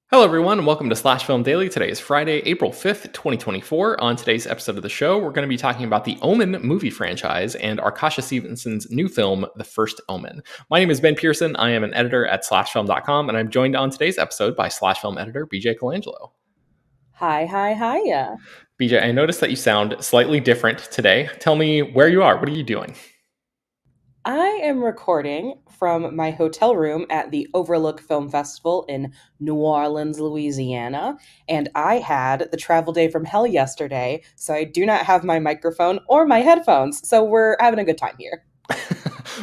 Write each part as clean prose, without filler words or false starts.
Hello, everyone, and welcome to Slash Film Daily. Today is Friday, April 5th, 2024. On today's episode of the show, we're going to be talking about the Omen movie franchise and Arkasha Stevenson's new film, The First Omen. My name is Ben Pearson. I am an editor at slashfilm.com, and I'm joined on today's episode by Slash Film editor BJ Colangelo. Hiya. BJ, I noticed that you sound slightly different today. Tell me where you are. What are you doing? I am recording from my hotel room at the Overlook Film Festival in New Orleans, Louisiana, and I had the travel day from hell yesterday, so I do not have my microphone or my headphones, so we're having a good time here.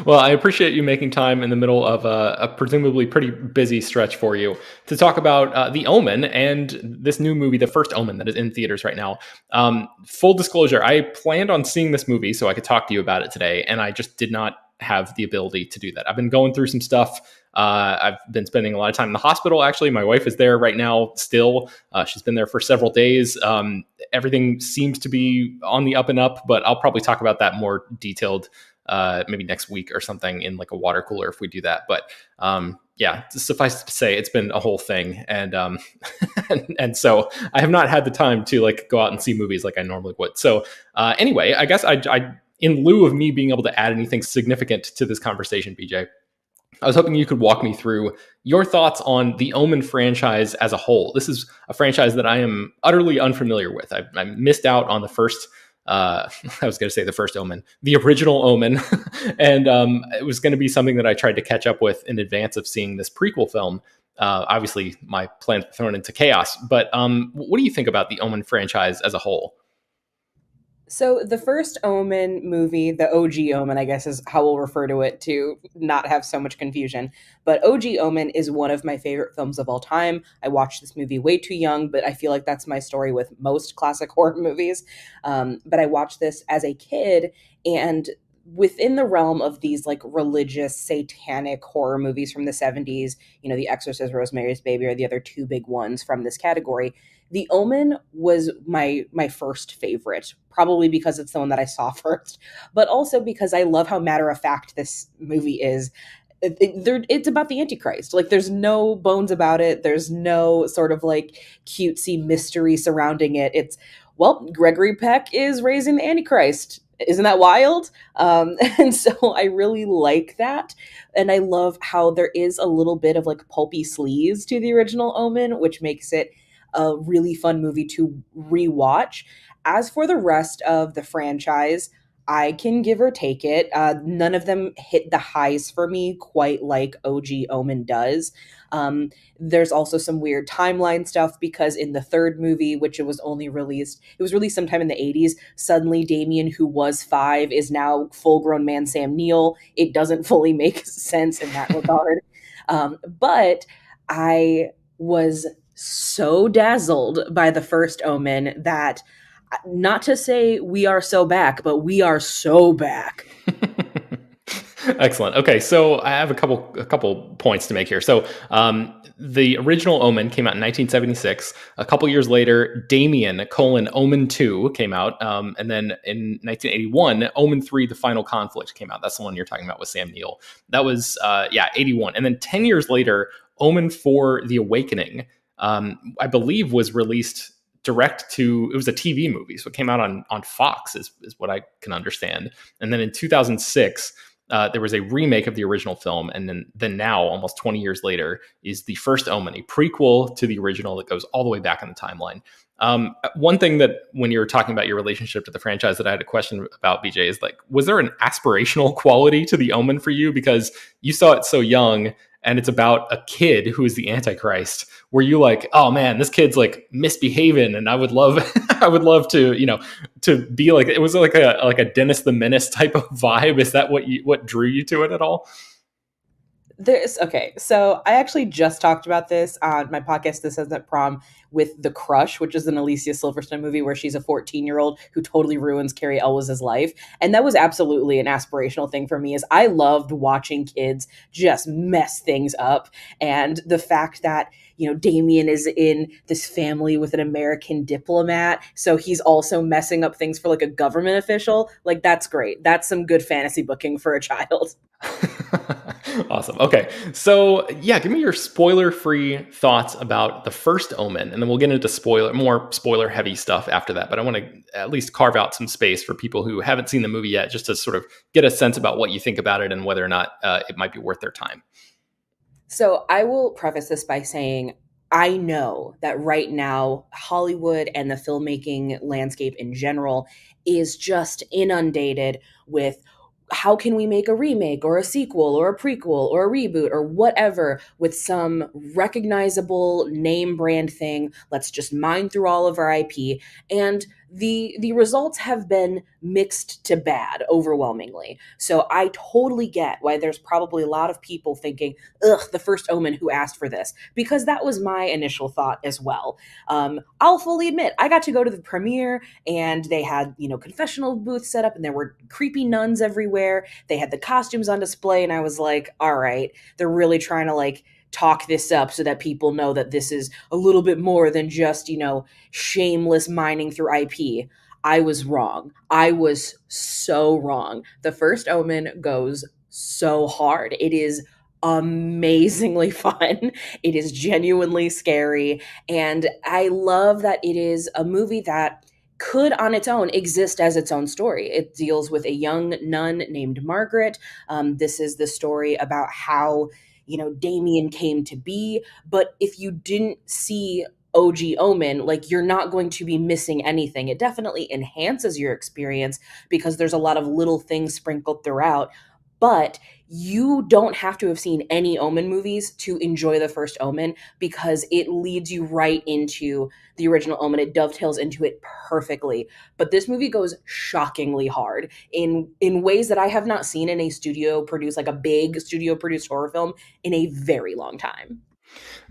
Well, I appreciate you making time in the middle of a presumably pretty busy stretch for you to talk about The Omen and this new movie, The First Omen, that is in theaters right now. Full disclosure, I planned on seeing this movie so I could talk to you about it today, and I just did not have the ability to do that. I've been going through some stuff. I've been spending a lot of time in the hospital. Actually, my wife is there right now still. She's been there for several days. Everything seems to be on the up and up, but I'll probably talk about that more detailed maybe next week or something in like a water cooler if we do that. But yeah, suffice it to say, it's been a whole thing, and and so I have not had the time to like go out and see movies like I normally would. So anyway, I guess I in lieu of me being able to add anything significant to this conversation, BJ, I was hoping you could walk me through your thoughts on the Omen franchise as a whole. This is a franchise that I am utterly unfamiliar with. I missed out on the first I was going to say the first Omen, the original Omen. And it was going to be something that I tried to catch up with in advance of seeing this prequel film. Obviously, my plans were thrown into chaos. But what do you think about the Omen franchise as a whole? So the first Omen movie, the OG Omen, I guess is how we'll refer to it to not have so much confusion. But OG Omen is one of my favorite films of all time. I watched this movie way too young, but I feel like that's my story with most classic horror movies. But I watched this as a kid, and within the realm of these like religious satanic horror movies from the 70s, The Exorcist, Rosemary's Baby are the other two big ones from this category. The Omen was my first favorite, probably because it's the one that I saw first, but also because I love how matter of fact this movie is. It's about the Antichrist. Like, there's no bones about it. There's no sort of like cutesy mystery surrounding it. It's, well, Gregory Peck is raising the Antichrist. Isn't that wild? And so I really like that. And I love how there is a little bit of like pulpy sleaze to the original Omen, which makes it a really fun movie to rewatch. As for the rest of the franchise, I can give or take it. None of them hit the highs for me quite like OG Omen does. There's also some weird timeline stuff because in the third movie, which it was released sometime in the 80s, suddenly Damien, who was 5, is now full-grown man Sam Neill. It doesn't fully make sense in that regard. But I was so dazzled by the first Omen that, not to say we are so back, but we are so back. Excellent. Okay, so I have a couple points to make here. So the original Omen came out in 1976. A couple years later, Damien: Omen 2 came out, and then in 1981, Omen 3: The Final Conflict came out. That's the one you're talking about with Sam Neill. That was 81, and then 10 years later, Omen 4: The Awakening, I believe, was released it was a TV movie, so it came out on Fox, is what I can understand. And then in 2006, there was a remake of the original film, and then now, almost 20 years later, is The First Omen, a prequel to the original that goes all the way back in the timeline. One thing that, when you were talking about your relationship to the franchise, that I had a question about, BJ, is like, was there an aspirational quality to The Omen for you? Because you saw it so young, and it's about a kid who is the Antichrist. Were you like, oh man, this kid's like misbehaving, and I would love, I would love to, to be like, it was like a Dennis the Menace type of vibe. Is that what drew you to it at all? So I actually just talked about this on my podcast, This Isn't Prom, with The Crush, which is an Alicia Silverstone movie where she's a 14-year-old who totally ruins Carrie Elwes's life. And that was absolutely an aspirational thing for me, is I loved watching kids just mess things up. And the fact that, Damien is in this family with an American diplomat, so he's also messing up things for like a government official. Like, that's great. That's some good fantasy booking for a child. Awesome. Okay. So, yeah, give me your spoiler-free thoughts about the first Omen, and then we'll get into more spoiler-heavy stuff after that. But I want to at least carve out some space for people who haven't seen the movie yet, just to sort of get a sense about what you think about it and whether or not it might be worth their time. So I will preface this by saying I know that right now, Hollywood and the filmmaking landscape in general is just inundated with how can we make a remake or a sequel or a prequel or a reboot or whatever with some recognizable name brand thing. Let's just mine through all of our IP. And the results have been mixed to bad overwhelmingly. So I totally get why there's probably a lot of people thinking, ugh, the first Omen, who asked for this? Because that was my initial thought as well. I'll fully admit, I got to go to the premiere and they had, confessional booths set up and there were creepy nuns everywhere. They had the costumes on display and I was like, all right, they're really trying to talk this up so that people know that this is a little bit more than just, shameless mining through IP. I was wrong. I was so wrong. The first Omen goes so hard. It is amazingly fun. It is genuinely scary. And I love that it is a movie that could on its own exist as its own story. It deals with a young nun named Margaret. This is the story about how, Damien came to be. But if you didn't see OG Omen, you're not going to be missing anything. It definitely enhances your experience because there's a lot of little things sprinkled throughout. But you don't have to have seen any Omen movies to enjoy the first Omen because it leads you right into the original Omen. It dovetails into it perfectly. But this movie goes shockingly hard in ways that I have not seen in a studio produced, like a big studio produced horror film in a very long time.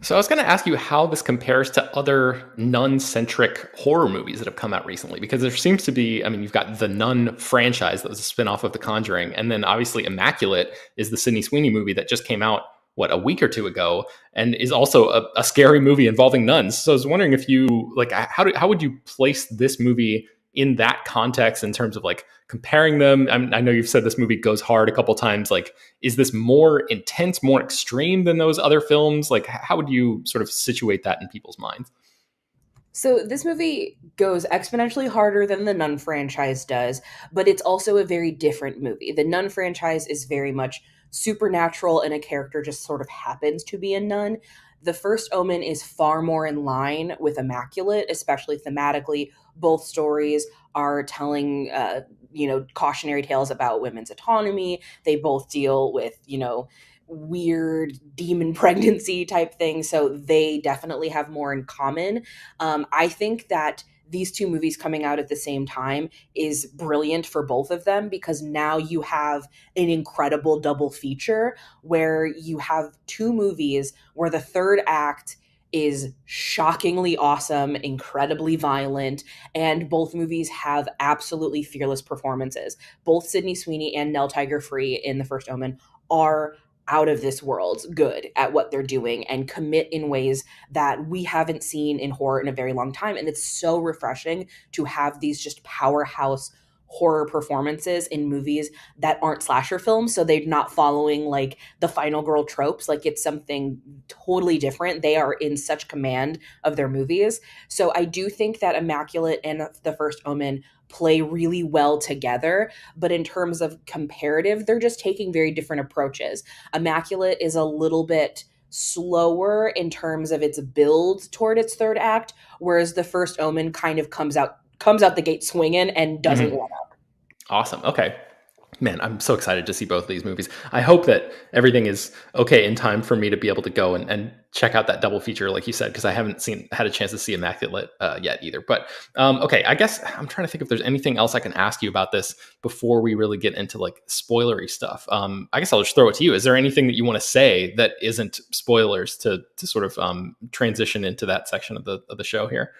So I was going to ask you how this compares to other nun-centric horror movies that have come out recently, because there seems to be, I mean, you've got the Nun franchise that was a spinoff of The Conjuring, and then obviously Immaculate is the Sydney Sweeney movie that just came out, what, a week or two ago, and is also a scary movie involving nuns. So I was wondering if you, how would you place this movie in that context in terms of comparing them? I know you've said this movie goes hard a couple times. Is this more intense, more extreme than those other films? How would you sort of situate that in people's minds? So this movie goes exponentially harder than the Nun franchise does, but it's also a very different movie. The Nun franchise is very much supernatural and a character just sort of happens to be a nun. The first Omen is far more in line with Immaculate, especially thematically. Both stories are telling, cautionary tales about women's autonomy. They both deal with, weird demon pregnancy type thing. So they definitely have more in common. I think that these two movies coming out at the same time is brilliant for both of them because now you have an incredible double feature where you have two movies where the third act is shockingly awesome, incredibly violent, and both movies have absolutely fearless performances. Both Sydney Sweeney and Nell Tiger Free in The First Omen are out of this world good at what they're doing and commit in ways that we haven't seen in horror in a very long time. And it's so refreshing to have these just powerhouse horror performances in movies that aren't slasher films. So they're not following the final girl tropes. It's something totally different. They are in such command of their movies. So I do think that Immaculate and The First Omen play really well together. But in terms of comparative, they're just taking very different approaches. Immaculate is a little bit slower in terms of its build toward its third act, whereas The First Omen kind of comes out the gate swinging and doesn't let Mhm. up. Awesome. Okay. Man, I'm so excited to see both of these movies. I hope that everything is okay in time for me to be able to go and check out that double feature, like you said, because I haven't had a chance to see Immaculate yet either. But okay, I guess I'm trying to think if there's anything else I can ask you about this before we really get into spoilery stuff. I guess I'll just throw it to you. Is there anything that you want to say that isn't spoilers to sort of transition into that section of the show here?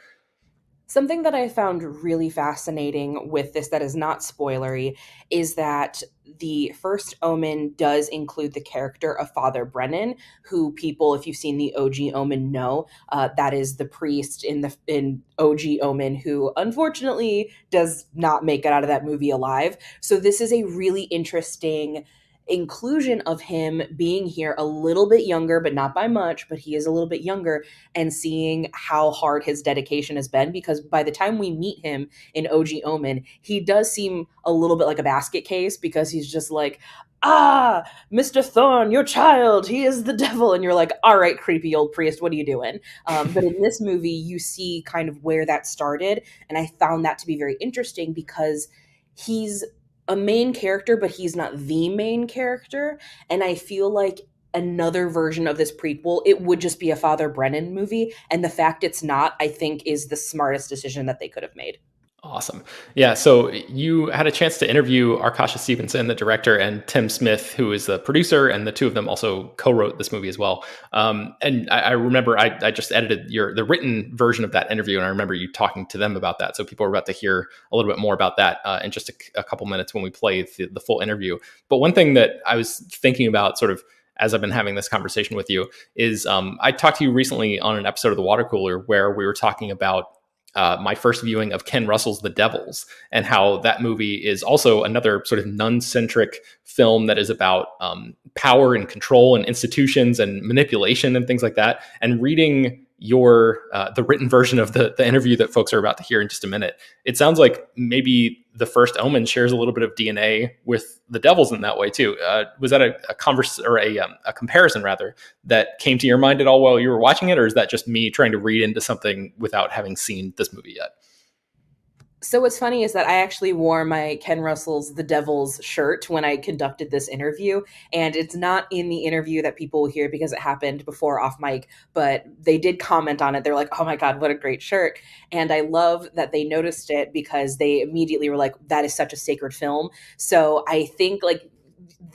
Something that I found really fascinating with this that is not spoilery is that the first Omen does include the character of Father Brennan, who people, if you've seen the OG Omen, know that is the priest in OG Omen who unfortunately does not make it out of that movie alive. So this is a really interesting inclusion of him being here a little bit younger, but not by much, but he is a little bit younger, and seeing how hard his dedication has been, because by the time we meet him in OG Omen, he does seem a little bit like a basket case, because he's just like, ah, Mr. Thorne, your child, he is the devil. And you're like, all right, creepy old priest, what are you doing? But in this movie, you see kind of where that started. And I found that to be very interesting, because he's a main character, but he's not the main character. And I feel like another version of this prequel, it would just be a Father Brennan movie. And the fact it's not, I think, is the smartest decision that they could have made. Awesome. Yeah. So you had a chance to interview Arkasha Stevenson, the director, and Tim Smith, who is the producer, and the two of them also co-wrote this movie as well. And I remember I just edited the written version of that interview, and I remember you talking to them about that. So people are about to hear a little bit more about that in just a couple minutes when we play the full interview. But one thing that I was thinking about, sort of as I've been having this conversation with you, is I talked to you recently on an episode of The Water Cooler where we were talking about my first viewing of Ken Russell's The Devils, and how that movie is also another sort of nun-centric film that is about power and control and institutions and manipulation and things like that. And reading the written version of the interview that folks are about to hear in just a minute, it sounds like maybe the First Omen shares a little bit of DNA with The Devils in that way too. Was that a comparison rather that came to your mind at all while you were watching it, or is that just me trying to read into something without having seen this movie yet? So what's funny is that I actually wore my Ken Russell's The Devils shirt when I conducted this interview, and it's not in the interview that people will hear because it happened before off mic, but they did comment on it. They're like, "Oh my God, what a great shirt." And I love that they noticed it, because they immediately were like, "That is such a sacred film." So I think, like,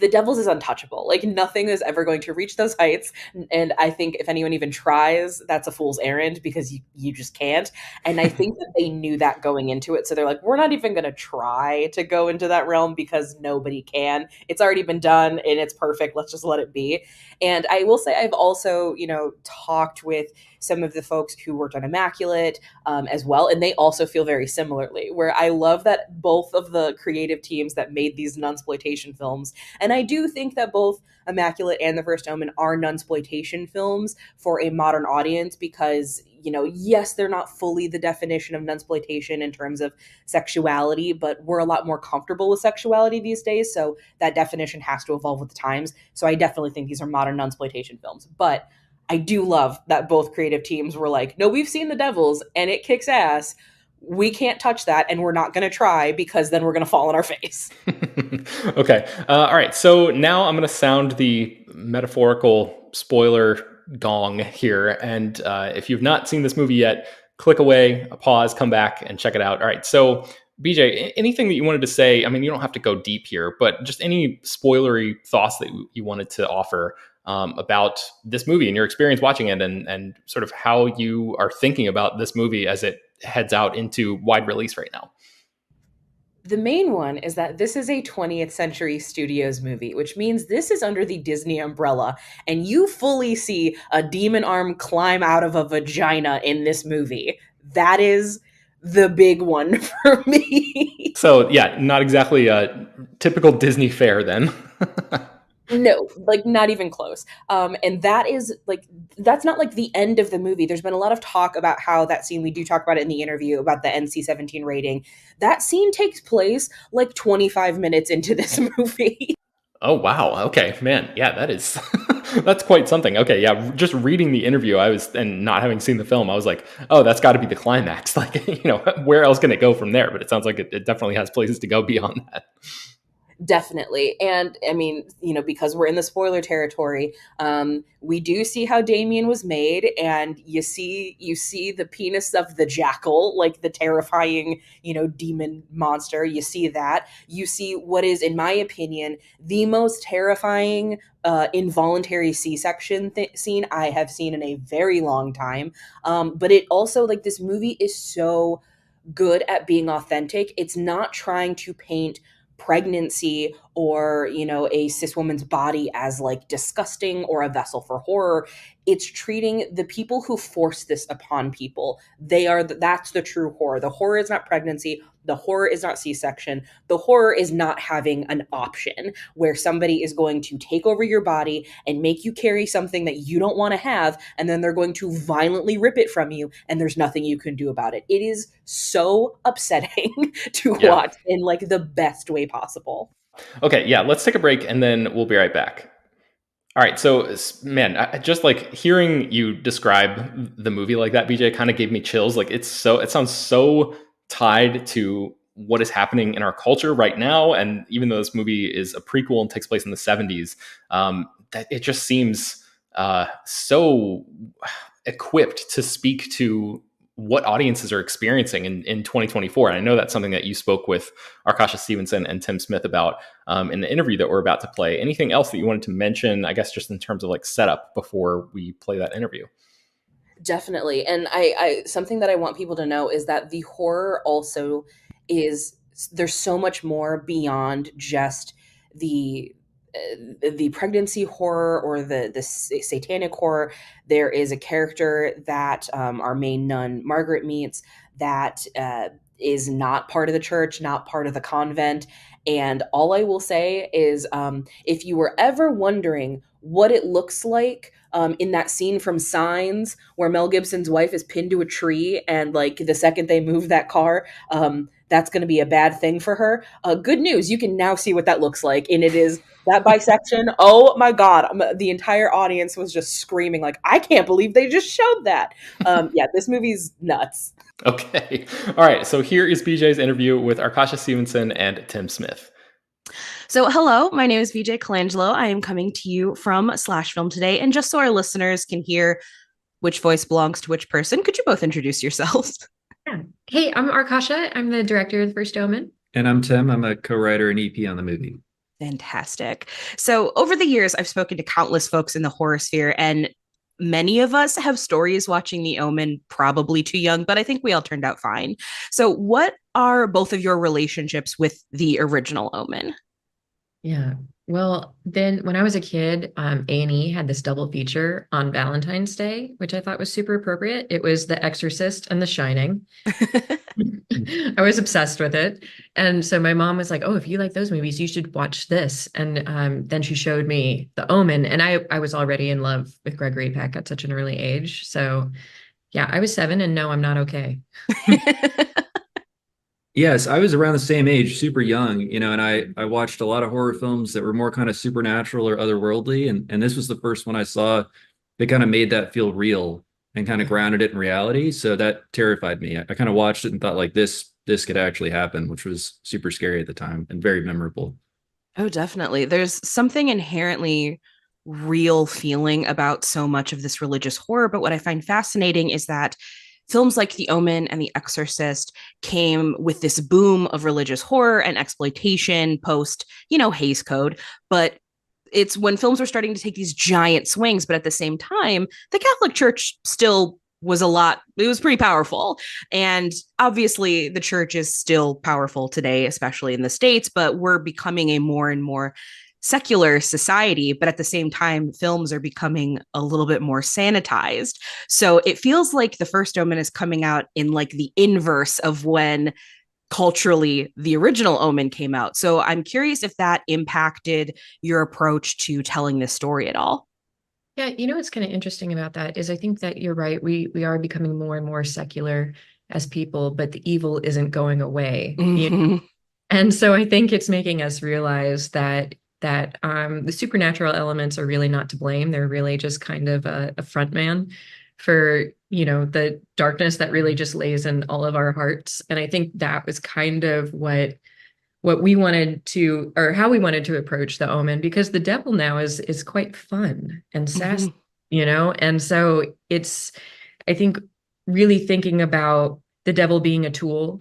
The Devils is untouchable. Like, nothing is ever going to reach those heights. And I think if anyone even tries, that's a fool's errand, because you just can't. And I think that they knew that going into it. So they're like, we're not even going to try to go into that realm, because nobody can. It's already been done and it's perfect. Let's just let it be. And I will say, I've also, talked with some of the folks who worked on Immaculate as well. And they also feel very similarly, where I love that both of the creative teams that made these nunsploitation films, and I do think that both Immaculate and The First Omen are nunsploitation films for a modern audience, because, yes, they're not fully the definition of nunsploitation in terms of sexuality, but we're a lot more comfortable with sexuality these days. So that definition has to evolve with the times. So I definitely think these are modern nunsploitation films. But I do love that both creative teams were like, no, we've seen The Devils and it kicks ass. We can't touch that, and we're not going to try, because then we're going to fall on our face. Okay. All right. So now I'm going to sound the metaphorical spoiler gong here. And if you've not seen this movie yet, click away, pause, come back, and check it out. All right. So, BJ, anything that you wanted to say? I mean, you don't have to go deep here, but just any spoilery thoughts that you wanted to offer about this movie and your experience watching it, and sort of how you are thinking about this movie as it heads out into wide release right now. The main one is that this is a 20th Century Studios movie, which means this is under the Disney umbrella, and you fully see a demon arm climb out of a vagina in this movie. That is the big one for me. So yeah, not exactly a typical Disney fare then. No, like, not even close. And that is like, that's not like the end of the movie. There's been a lot of talk about how that scene, we do talk about it in the interview about the NC-17 rating. That scene takes place like 25 minutes into this movie. Oh wow. Okay, man. Yeah, that is that's quite something. Okay, yeah, just reading the interview, and not having seen the film, I was like, "Oh, that's got to be the climax." Like, where else can it go from there? But it sounds like it definitely has places to go beyond that. Definitely. And I mean, because we're in the spoiler territory, we do see how Damien was made, and you see the penis of the jackal, like the terrifying, demon monster. You see that. You see what is, in my opinion, the most terrifying involuntary C-section scene I have seen in a very long time. But it also, like, this movie is so good at being authentic. It's not trying to paint pregnancy or a cis woman's body as like disgusting or a vessel for horror. It's treating the people who force this upon people. That's the true horror. The horror is not pregnancy. the horror is not C-section. The horror is not having an option where somebody is going to take over your body and make you carry something that you don't want to have, and then they're going to violently rip it from you, and there's nothing you can do about it. It is so upsetting to Yeah. watch in like the best way possible. Okay, yeah, let's take a break and then we'll be right back. All right, so man, just like hearing you describe the movie like that, BJ, kind of gave me chills. Like it sounds so tied to what is happening in our culture right now. And even though this movie is a prequel and takes place in the 70s, that it just seems so equipped to speak to what audiences are experiencing in 2024. And I know that's something that you spoke with Arkasha Stevenson and Tim Smith about in the interview that we're about to play. Anything else that you wanted to mention, I guess, just in terms of like setup before we play that interview? Definitely. And I something that I want people to know is that the horror also is, there's so much more beyond just the pregnancy horror or the satanic horror. There is a character that our main nun Margaret meets that is not part of the church, not part of the convent. And all I will say is, if you were ever wondering what it looks like in that scene from Signs where Mel Gibson's wife is pinned to a tree, and like the second they move that car, that's going to be a bad thing for her. Good news, you can now see what that looks like, and it is that bisection. Oh my God, the entire audience was just screaming like, I can't believe they just showed that. Yeah, this movie's nuts. Okay. All right. So here is BJ's interview with Arkasha Stevenson and Tim Smith. So, hello, my name is BJ Colangelo. I am coming to you from Slash Film today. And just so our listeners can hear which voice belongs to which person, could you both introduce yourselves? Yeah. Hey, I'm Arkasha. I'm the director of First Omen. And I'm Tim. I'm a co-writer and EP on the movie. Fantastic. So, over the years, I've spoken to countless folks in the horror sphere, and many of us have stories watching The Omen, probably too young, but I think we all turned out fine. So, what are both of your relationships with the original Omen? Yeah. Well, then when I was a kid, A&E had this double feature on Valentine's Day, which I thought was super appropriate. It was The Exorcist and The Shining. I was obsessed with it. And so my mom was like, oh, if you like those movies, you should watch this. And then she showed me The Omen. And I was already in love with Gregory Peck at such an early age. So yeah, I was 7 and no, I'm not okay. Yes, I was around the same age, super young, and I watched a lot of horror films that were more kind of supernatural or otherworldly. And this was the first one I saw that kind of made that feel real and kind of grounded it in reality. So that terrified me. I kind of watched it and thought like this could actually happen, which was super scary at the time and very memorable. Oh, definitely. There's something inherently real feeling about so much of this religious horror. But what I find fascinating is that films like The Omen and The Exorcist came with this boom of religious horror and exploitation post, Hays Code. But it's when films were starting to take these giant swings, but at the same time, the Catholic Church still was it was pretty powerful. And obviously the church is still powerful today, especially in the States, but we're becoming a more and more secular society, but at the same time, films are becoming a little bit more sanitized. So it feels like The First Omen is coming out in like the inverse of when culturally the original Omen came out. So I'm curious if that impacted your approach to telling this story at all. Yeah, what's kind of interesting about that is I think that you're right. We are becoming more and more secular as people, but the evil isn't going away. Mm-hmm. And so I think it's making us realize that the supernatural elements are really not to blame. They're really just kind of a front man for, the darkness that really just lays in all of our hearts. And I think that was kind of what we wanted to, or how we wanted to approach The Omen, because the devil now is quite fun and sassy, and so it's, I think, really thinking about the devil being a tool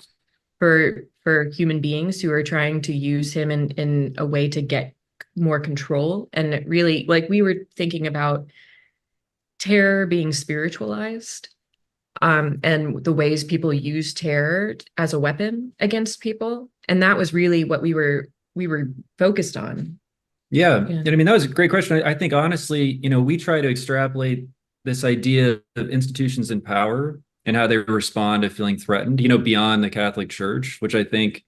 for human beings who are trying to use him in a way to get more control. And it really, like, we were thinking about terror being spiritualized, and the ways people use terror as a weapon against people. And that was really what we were focused on. Yeah. And I mean, that was a great question. I think honestly, we try to extrapolate this idea of institutions and power and how they respond to feeling threatened, beyond the Catholic Church, which I think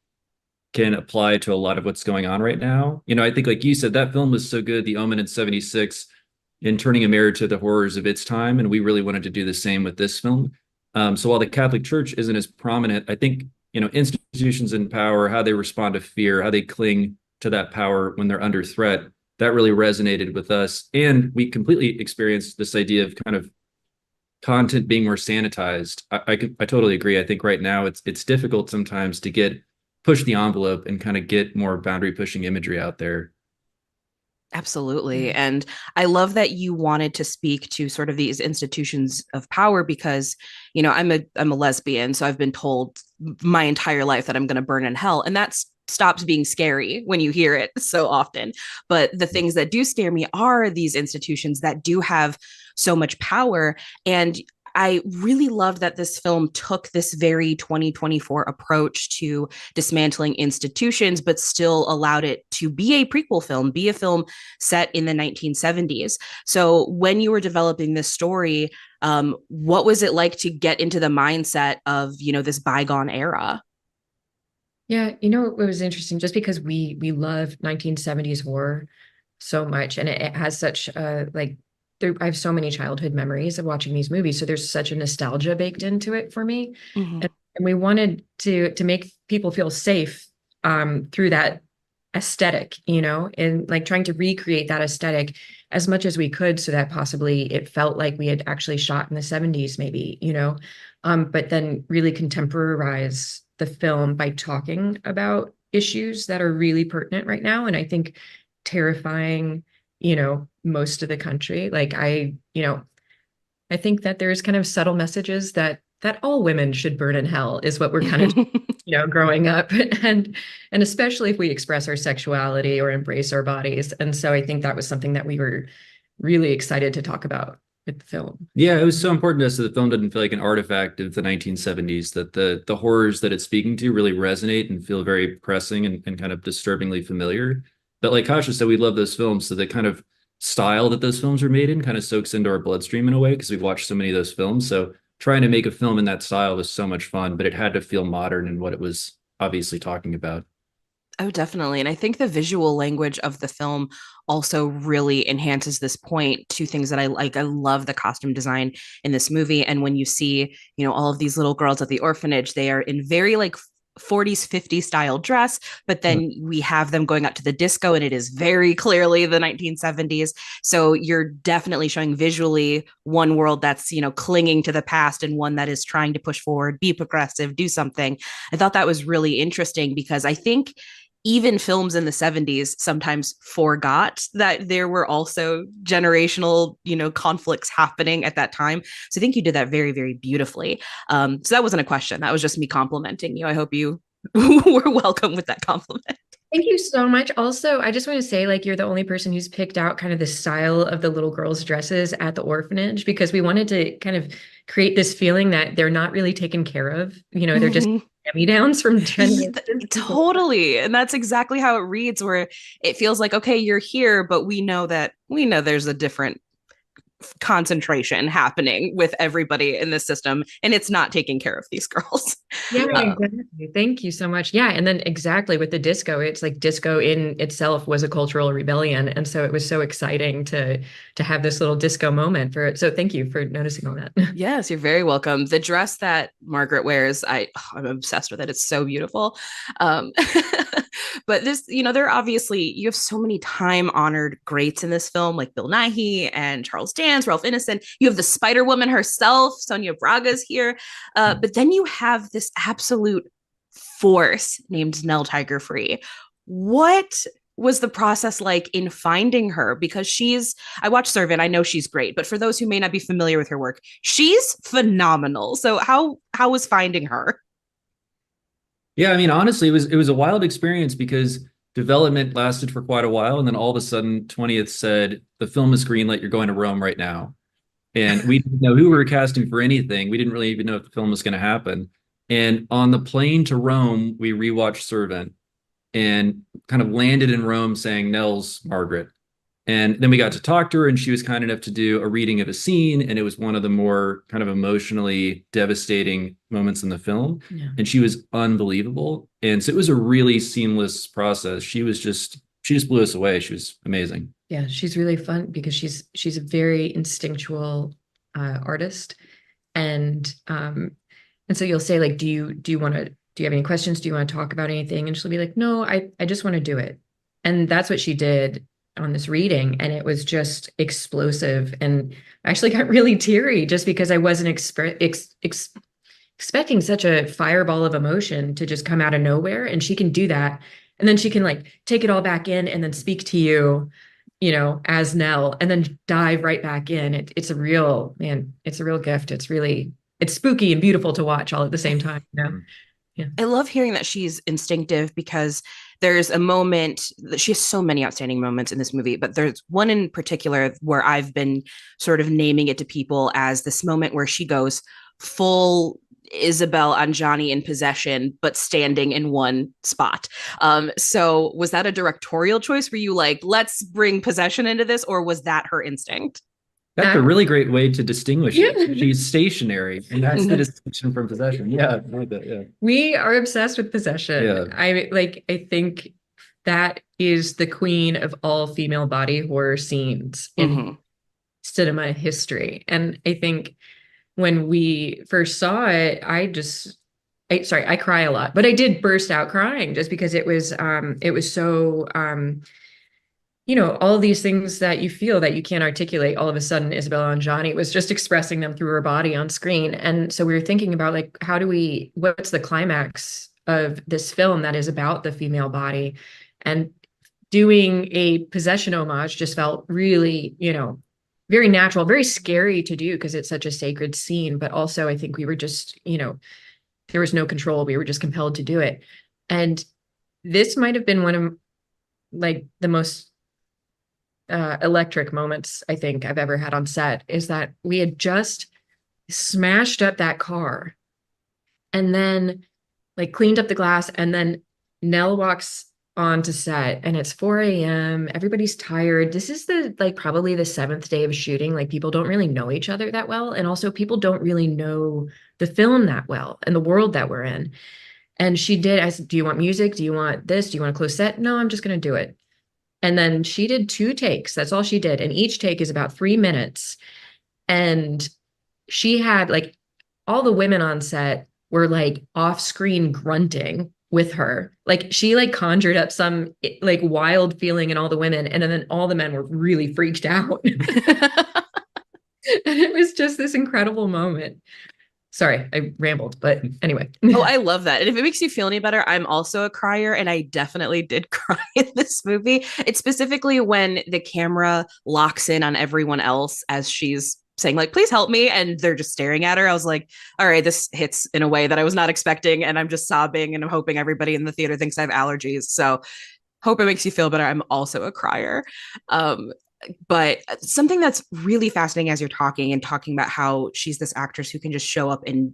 can apply to a lot of what's going on right now. I think, like you said, that film was so good, The Omen in 76, in turning a mirror to the horrors of its time. And we really wanted to do the same with this film. So while the Catholic Church isn't as prominent, I think, institutions in power, how they respond to fear, how they cling to that power when they're under threat, that really resonated with us. And we completely experienced this idea of kind of content being more sanitized. I totally agree. I think right now it's difficult sometimes to push the envelope and kind of get more boundary pushing imagery out there. Absolutely. And I love that you wanted to speak to sort of these institutions of power because, I'm a lesbian, so I've been told my entire life that I'm going to burn in hell. And that stops being scary when you hear it so often. But the things that do scare me are these institutions that do have so much power. And I really loved that this film took this very 2024 approach to dismantling institutions, but still allowed it to be a prequel film, be a film set in the 1970s. So when you were developing this story, what was it like to get into the mindset of, this bygone era? Yeah, it was interesting just because we love 1970s horror so much, and it has such I have so many childhood memories of watching these movies. So there's such a nostalgia baked into it for me. Mm-hmm. And we wanted to make people feel safe through that aesthetic, and like trying to recreate that aesthetic as much as we could so that possibly it felt like we had actually shot in the 70s, maybe, but then really contemporize the film by talking about issues that are really pertinent right now. And I think terrifying, most of the country. Like I think that there's kind of subtle messages that all women should burn in hell is what we're kind of, growing up. And especially if we express our sexuality or embrace our bodies. And so I think that was something that we were really excited to talk about with the film. Yeah, it was so important to us that the film didn't feel like an artifact of the 1970s, that the horrors that it's speaking to really resonate and feel very pressing and kind of disturbingly familiar. But like Kasha said, we love those films. So the kind of style that those films are made in kind of soaks into our bloodstream in a way because we've watched so many of those films. So trying to make a film in that style was so much fun, but it had to feel modern in what it was obviously talking about. Oh, definitely. And I think the visual language of the film also really enhances this point. Two things that I like. I love the costume design in this movie. And when you see, all of these little girls at the orphanage, they are in very 40s, 50s style dress, but then we have them going out to the disco and it is very clearly the 1970s. So you're definitely showing visually one world that's, clinging to the past and one that is trying to push forward, be progressive, do something. I thought that was really interesting because I think even films in the 70s sometimes forgot that there were also generational, conflicts happening at that time. So I think you did that very, very beautifully. So that wasn't a question. That was just me complimenting you. I hope you were welcome with that compliment. Thank you so much. Also, I just want to say, you're the only person who's picked out kind of the style of the little girls' dresses at the orphanage, because we wanted to kind of create this feeling that they're not really taken care of. They're just hand-me-downs from Totally. And that's exactly how it reads, where it feels like, okay, you're here, but we know there's a different concentration happening with everybody in the system, and it's not taking care of these girls. Yeah, exactly. Thank you so much. Yeah, and then exactly with the disco, it's like disco in itself was a cultural rebellion, and so it was so exciting to have this little disco moment for it. So thank you for noticing all that. Yes, you're very welcome. The dress that Margaret wears, I'm obsessed with it. It's so beautiful. But this, they're obviously, you have so many time-honored greats in this film, like Bill Nighy and Charles Dance, Ralph Ineson. You have the Spider-Woman herself, Sonia Braga's here. But then you have this absolute force named Nell Tiger Free. What was the process like in finding her? Because I watched Servant, I know she's great, but for those who may not be familiar with her work, she's phenomenal. So how was finding her? Yeah, I mean, honestly, it was a wild experience because development lasted for quite a while, and then all of a sudden, 20th said the film is greenlit. You're going to Rome right now, and we didn't know who we were casting for anything. We didn't really even know if the film was going to happen. And on the plane to Rome, we rewatched Servant, and kind of landed in Rome saying Nell's Margaret, And then we got to talk to her, and she was kind enough to do a reading of a scene, and it was one of the more kind of emotionally devastating moments in the film. Yeah. And she was unbelievable. And so it was a really seamless process. She just blew us away. She was amazing. Yeah, she's really fun because she's a very instinctual artist, and so you'll say like, do you have any questions? Do you want to talk about anything? And she'll be like, no, I just want to do it. And that's what she did on this reading, and it was just explosive. And I actually got really teary just because I wasn't expecting such a fireball of emotion to just come out of nowhere. And she can do that, and then she can like take it all back in and then speak to you, you know, as Nell, and then dive right back in. It's a real, man, it's a real gift. It's spooky and beautiful to watch all at the same time. You know? Yeah. I love hearing that she's instinctive, because there's a moment that she has so many outstanding moments in this movie, but there's one in particular where I've been sort of naming it to people as this moment where she goes full Isabel on Johnny in Possession, but standing in one spot. So was that a directorial choice? Were you like, let's bring Possession into this, or was that her instinct? That's a really great way to distinguish Yeah. it. She's stationary, and that's the distinction from Possession. Yeah, I like that. Yeah. We are obsessed with Possession. Yeah. I think that is the queen of all female body horror scenes in cinema history. And I think when we first saw it, I cry a lot, but I did burst out crying just because it was so, you know, all of these things that you feel that you can't articulate, all of a sudden Isabella Anjani was just expressing them through her body on screen. And so we were thinking about like, what's the climax of this film that is about the female body? And doing a Possession homage just felt really, you know, very natural, very scary to do because it's such a sacred scene. But also I think we were just, you know, there was no control. We were just compelled to do it. And this might have been one of like the most electric moments I think I've ever had on set, is that we had just smashed up that car and then like cleaned up the glass, and then Nell walks onto set and it's 4 a.m. Everybody's tired. This is probably the 7th day of shooting. Like people don't really know each other that well. And also people don't really know the film that well and the world that we're in. And I said, do you want music? Do you want this? Do you want a close set? No, I'm just going to do it. And then she did 2 takes. That's all she did. And each take is about 3 minutes. And she had like all the women on set were like off screen grunting with her. Like she like conjured up some like wild feeling in all the women. And then all the men were really freaked out. And it was just this incredible moment. Sorry, I rambled, but anyway. Oh, I love that. And if it makes you feel any better, I'm also a crier, and I definitely did cry in this movie. It's specifically when the camera locks in on everyone else as she's saying like, please help me. And they're just staring at her. I was like, all right, this hits in a way that I was not expecting. And I'm just sobbing, and I'm hoping everybody in the theater thinks I have allergies. So hope it makes you feel better. I'm also a crier. But something that's really fascinating as you're talking about how she's this actress who can just show up and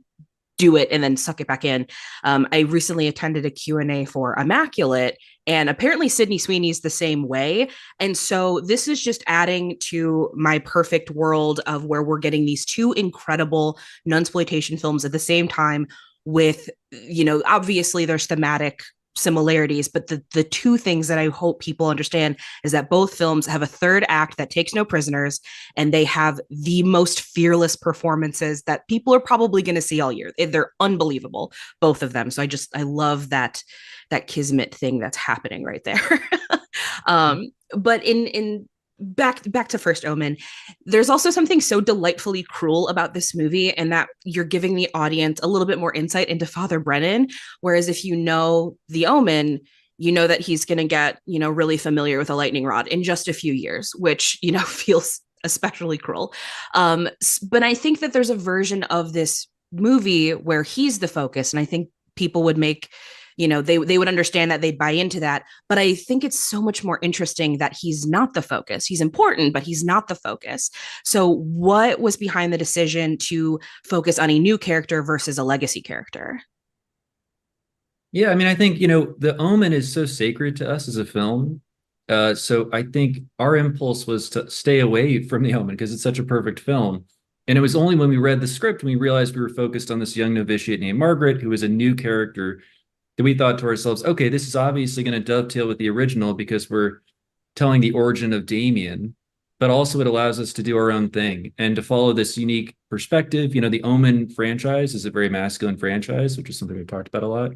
do it and then suck it back in. I recently attended a Q&A for Immaculate, and apparently Sydney Sweeney's the same way. And so this is just adding to my perfect world of where we're getting these 2 incredible nunsploitation films at the same time with, you know, obviously there's thematic similarities, but the 2 things that I hope people understand is that both films have a third act that takes no prisoners, and they have the most fearless performances that people are probably going to see all year. They're unbelievable, both of them. So I love that kismet thing that's happening right there. But in back to First Omen, there's also something so delightfully cruel about this movie, and that you're giving the audience a little bit more insight into Father Brennan. Whereas if you know The Omen, you know that he's going to get, you know, really familiar with a lightning rod in just a few years, which, you know, feels especially cruel. But I think that there's a version of this movie where he's the focus, and I think people would make, you know, they would understand that, they'd buy into that. But I think it's so much more interesting that he's not the focus. He's important, but he's not the focus. So what was behind the decision to focus on a new character versus a legacy character? Yeah, I mean, I think, you know, The Omen is so sacred to us as a film. So I think our impulse was to stay away from The Omen because it's such a perfect film. And it was only when we read the script and we realized we were focused on this young novitiate named Margaret, who was a new character, that we thought to ourselves, okay, this is obviously going to dovetail with the original because we're telling the origin of Damien, but also it allows us to do our own thing and to follow this unique perspective. You know, the Omen franchise is a very masculine franchise, which is something we've talked about a lot.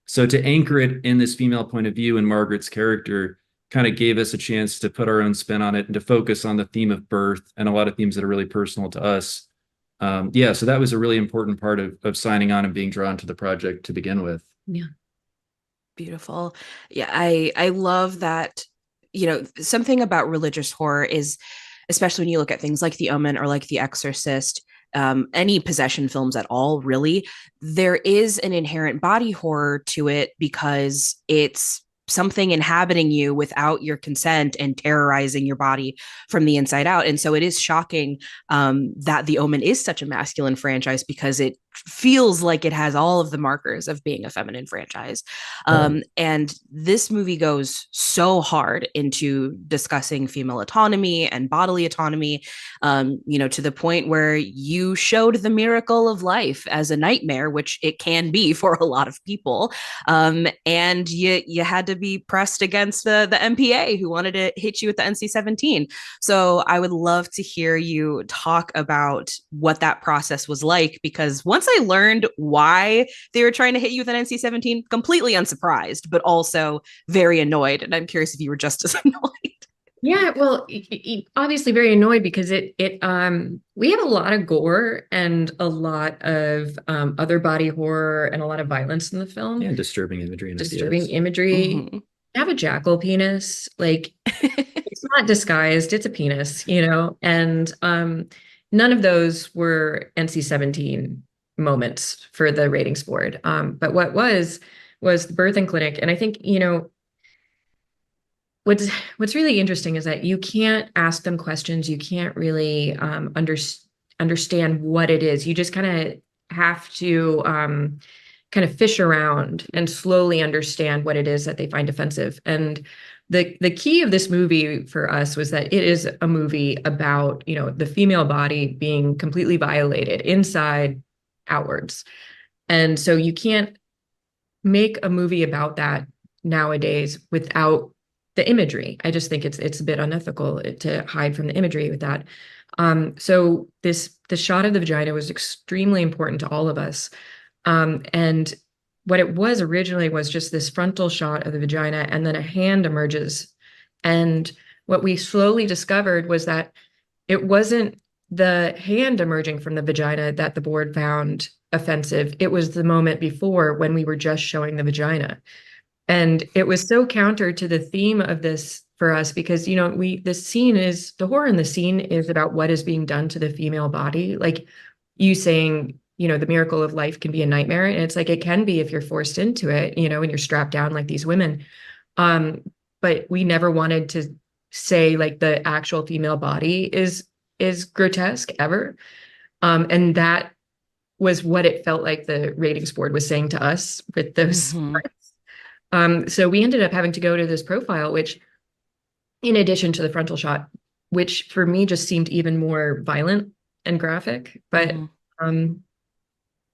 So to anchor it in this female point of view and Margaret's character kind of gave us a chance to put our own spin on it and to focus on the theme of birth and a lot of themes that are really personal to us. Yeah, so that was a really important part of signing on and being drawn to the project to begin with. Yeah. Beautiful. Yeah, I love that, you know, something about religious horror is, especially when you look at things like The Omen or like The Exorcist, any possession films at all, really, there is an inherent body horror to it because it's something inhabiting you without your consent and terrorizing your body from the inside out. And so it is shocking that The Omen is such a masculine franchise because it feels like it has all of the markers of being a feminine franchise. And this movie goes so hard into discussing female autonomy and bodily autonomy, you know, to the point where you showed the miracle of life as a nightmare, which it can be for a lot of people. And you had to be pressed against the MPA who wanted to hit you with the NC-17. So I would love to hear you talk about what that process was like, because once I learned why they were trying to hit you with an NC-17, completely unsurprised, but also very annoyed. And I'm curious if you were just as annoyed. Yeah, well, obviously very annoyed because we have a lot of gore and a lot of other body horror and a lot of violence in the film. And disturbing imagery. Disturbing imagery. Mm-hmm. Have a jackal penis, like it's not disguised, it's a penis, you know, and none of those were NC-17 moments for the ratings board. But what was the birthing clinic. And I think, you know, what's really interesting is that you can't ask them questions. You can't really understand what it is. You just kind of have to kind of fish around and slowly understand what it is that they find offensive. And the key of this movie for us was that it is a movie about, you know, the female body being completely violated inside, outwards. And so you can't make a movie about that nowadays without the imagery. I just think it's a bit unethical to hide from the imagery with that. So the shot of the vagina was extremely important to all of us. And what it was originally was just this frontal shot of the vagina, and then a hand emerges. And what we slowly discovered was that it wasn't the hand emerging from the vagina that the board found offensive. It was the moment before when we were just showing the vagina. And it was so counter to the theme of this for us because, you know, the horror in the scene is about what is being done to the female body. Like you saying, you know, the miracle of life can be a nightmare. And it's like, it can be if you're forced into it, you know, and you're strapped down like these women. But we never wanted to say like the actual female body is grotesque ever. And that was what it felt like the ratings board was saying to us with those parts. So we ended up having to go to this profile, which in addition to the frontal shot, which for me just seemed even more violent and graphic, but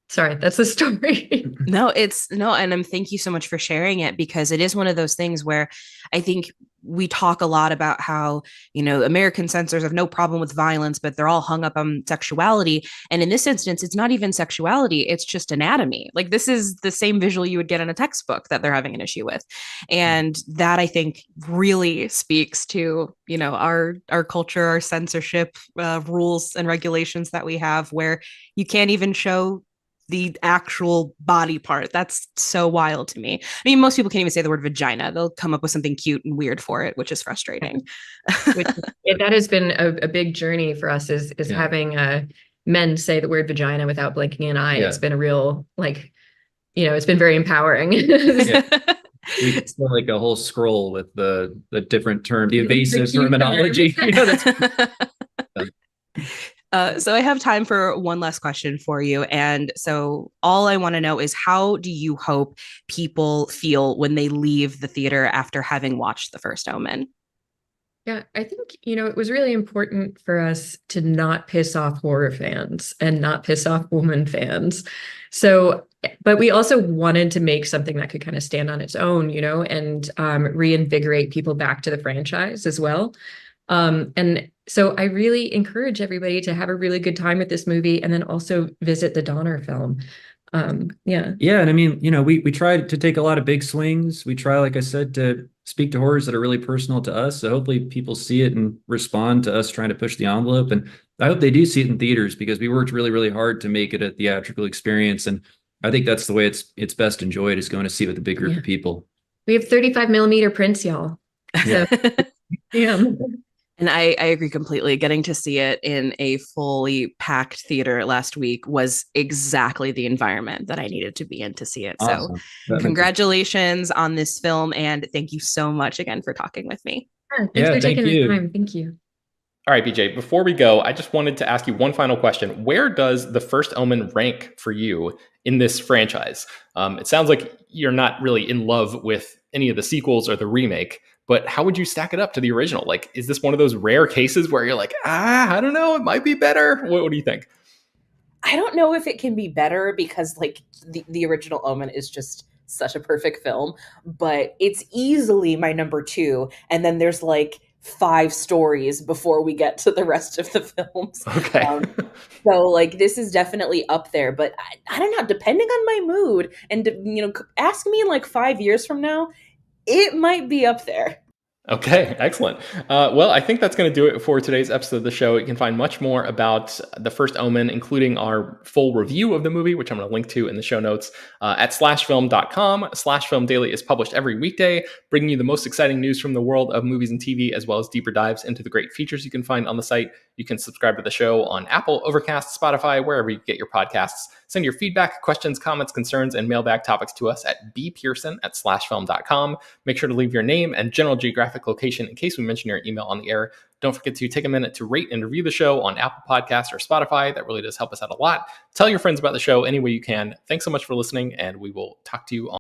sorry, that's the story. And thank you so much for sharing it, because it is one of those things where I think we talk a lot about how, you know, American censors have no problem with violence, but they're all hung up on sexuality. And in this instance, it's not even sexuality, it's just anatomy. Like this is the same visual you would get in a textbook that they're having an issue with. And that I think really speaks to, you know, our culture, our censorship rules and regulations that we have, where you can't even show the actual body part. That's so wild to me. I mean, most people can't even say the word vagina. They'll come up with something cute and weird for it, which is frustrating. That has been a big journey for us is having men say the word vagina without blinking an eye. It's been a real, like, you know, it's been very empowering. We could still like a whole scroll with the different term, the evasive terminology. So I have time for one last question for you. And so all I want to know is, how do you hope people feel when they leave the theater after having watched The First Omen? Yeah, I think, it was really important for us to not piss off horror fans and not piss off woman fans. So, but we also wanted to make something that could kind of stand on its own, and reinvigorate people back to the franchise as well. And so I really encourage everybody to have a really good time with this movie and then also visit the Donner film. Yeah. Yeah, and I mean, we try to take a lot of big swings. We try, like I said, to speak to horrors that are really personal to us. So hopefully people see it and respond to us trying to push the envelope. And I hope they do see it in theaters because we worked really, really hard to make it a theatrical experience. And I think that's the way it's best enjoyed, is going to see it with a big group of people. We have 35 millimeter prints, y'all. Yeah. So, yeah. And I agree completely. Getting to see it in a fully packed theater last week was exactly the environment that I needed to be in to see it. Awesome. So congratulations on this film. And thank you so much again for talking with me. Thanks for taking the time. Thank you. All right, BJ, before we go, I just wanted to ask you one final question. Where does The First Omen rank for you in this franchise? It sounds like you're not really in love with any of the sequels or the remake, but how would you stack it up to the original? Like, is this one of those rare cases where you're like, I don't know, it might be better? What do you think? I don't know if it can be better because like the original Omen is just such a perfect film, but it's easily my number 2. And then there's like 5 stories before we get to the rest of the films. Okay. So like this is definitely up there, but I don't know, depending on my mood and, ask me in like 5 years from now, it might be up there. Okay, excellent. Well, I think that's going to do it for today's episode of the show. You can find much more about The First Omen, including our full review of the movie, which I'm going to link to in the show notes, at slashfilm.com. Slashfilm Daily is published every weekday, bringing you the most exciting news from the world of movies and TV, as well as deeper dives into the great features you can find on the site. You can subscribe to the show on Apple, Overcast, Spotify, wherever you get your podcasts. Send your feedback, questions, comments, concerns, and mailbag topics to us at bpearson@slashfilm.com. Make sure to leave your name and general geographic location in case we mention your email on the air. Don't forget to take a minute to rate and review the show on Apple Podcasts or Spotify. That really does help us out a lot. Tell your friends about the show any way you can. Thanks so much for listening, and we will talk to you on